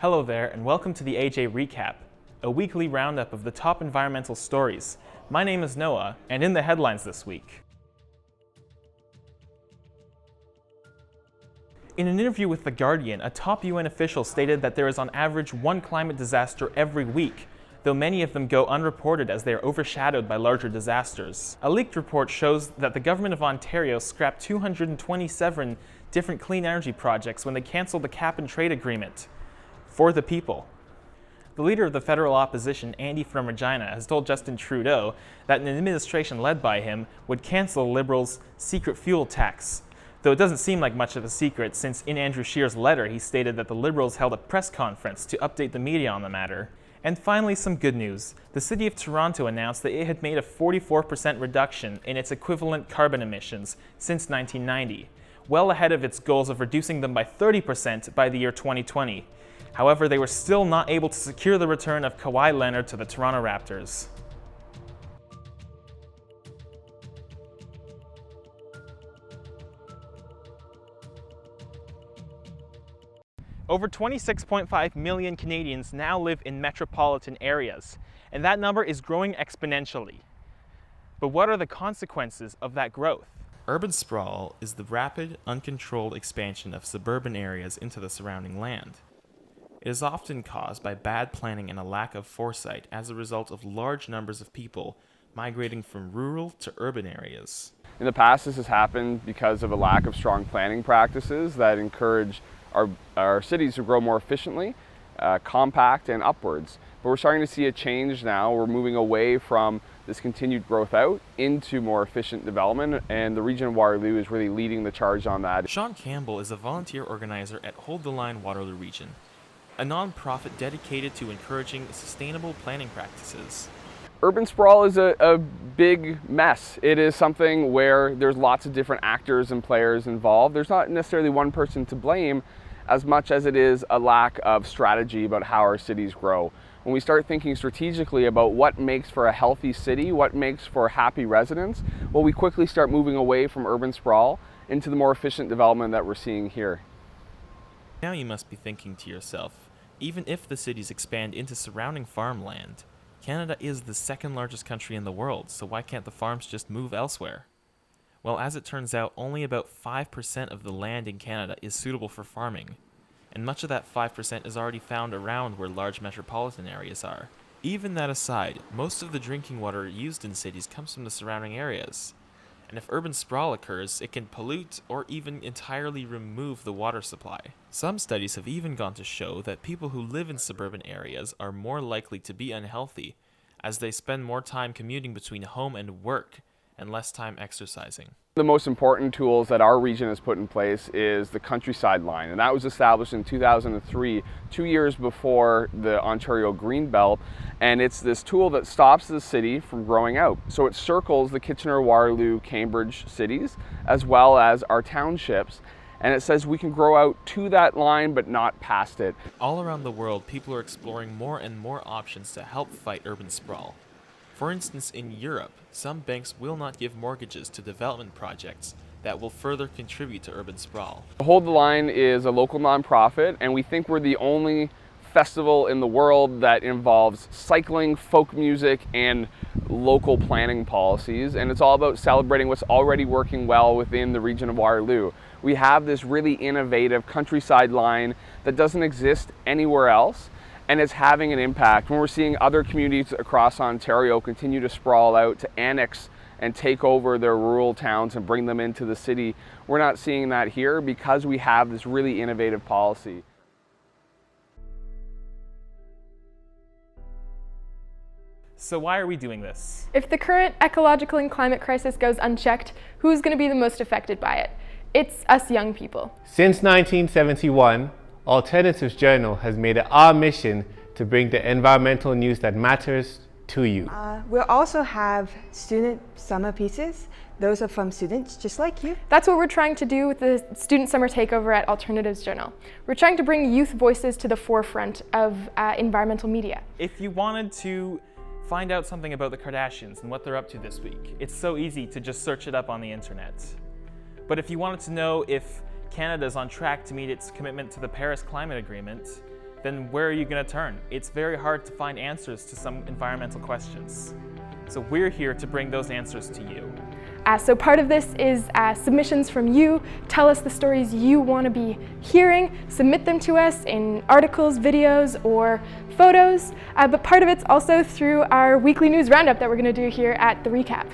Hello there, and welcome to the AJ Recap, a weekly roundup of the top environmental stories. My name is Noah, and in the headlines this week. In an interview with The Guardian, a top UN official stated that there is on average one climate disaster every week, though many of them go unreported as they are overshadowed by larger disasters. A leaked report shows that the government of Ontario scrapped 227 different clean energy projects when they cancelled the cap-and-trade agreement. For the people. The leader of the federal opposition, Andy from Regina, has told Justin Trudeau that an administration led by him would cancel the Liberals' secret fuel tax, though it doesn't seem like much of a secret since in Andrew Scheer's letter he stated that the Liberals held a press conference to update the media on the matter. And finally, some good news. The City of Toronto announced that it had made a 44% reduction in its equivalent carbon emissions since 1990, well ahead of its goals of reducing them by 30% by the year 2020. However, they were still not able to secure the return of Kawhi Leonard to the Toronto Raptors. Over 26.5 million Canadians now live in metropolitan areas, and that number is growing exponentially. But what are the consequences of that growth? Urban sprawl is the rapid, uncontrolled expansion of suburban areas into the surrounding land. It is often caused by bad planning and a lack of foresight as a result of large numbers of people migrating from rural to urban areas. In the past, this has happened because of a lack of strong planning practices that encourage our cities to grow more efficiently, compact and upwards. But we're starting to see a change now. We're moving away from this continued growth out into more efficient development, and the region of Waterloo is really leading the charge on that. Sean Campbell is a volunteer organizer at Hold the Line Waterloo Region, a non-profit dedicated to encouraging sustainable planning practices. Urban sprawl is a big mess. It is something where there's lots of different actors and players involved. There's not necessarily one person to blame as much as it is a lack of strategy about how our cities grow. When we start thinking strategically about what makes for a healthy city, what makes for happy residents, well, we quickly start moving away from urban sprawl into the more efficient development that we're seeing here. Now you must be thinking to yourself, even if the cities expand into surrounding farmland, Canada is the second largest country in the world, so why can't the farms just move elsewhere? Well, as it turns out, only about 5% of the land in Canada is suitable for farming, and much of that 5% is already found around where large metropolitan areas are. Even that aside, most of the drinking water used in cities comes from the surrounding areas. And if urban sprawl occurs, it can pollute or even entirely remove the water supply. Some studies have even gone to show that people who live in suburban areas are more likely to be unhealthy, as they spend more time commuting between home and work, and less time exercising. The most important tools that our region has put in place is the countryside line, and that was established in 2003, 2 years before the Ontario Greenbelt, and it's this tool that stops the city from growing out. So it circles the Kitchener, Waterloo, Cambridge cities, as well as our townships, and it says we can grow out to that line but not past it. All around the world, people are exploring more and more options to help fight urban sprawl. For instance, in Europe, some banks will not give mortgages to development projects that will further contribute to urban sprawl. Hold the Line is a local nonprofit, and we think we're the only festival in the world that involves cycling, folk music, and local planning policies, and it's all about celebrating what's already working well within the region of Waterloo. We have this really innovative countryside line that doesn't exist anywhere else, and it's having an impact. When we're seeing other communities across Ontario continue to sprawl out, to annex and take over their rural towns and bring them into the city, we're not seeing that here because we have this really innovative policy. So why are we doing this? If the current ecological and climate crisis goes unchecked, who's going to be the most affected by it? It's us young people. Since 1971, Alternatives Journal has made it our mission to bring the environmental news that matters to you. We'll also have student summer pieces. Those are from students just like you. That's what we're trying to do with the Student Summer Takeover at Alternatives Journal. We're trying to bring youth voices to the forefront of environmental media. If you wanted to find out something about the Kardashians and what they're up to this week, it's so easy to just search it up on the internet. But if you wanted to know if Canada is on track to meet its commitment to the Paris Climate Agreement, then where are you going to turn? It's very hard to find answers to some environmental questions. So we're here to bring those answers to you. So part of this is submissions from you. Tell us the stories you want to be hearing. Submit them to us in articles, videos, or photos. But part of it's also through our weekly news roundup that we're going to do here at The Recap.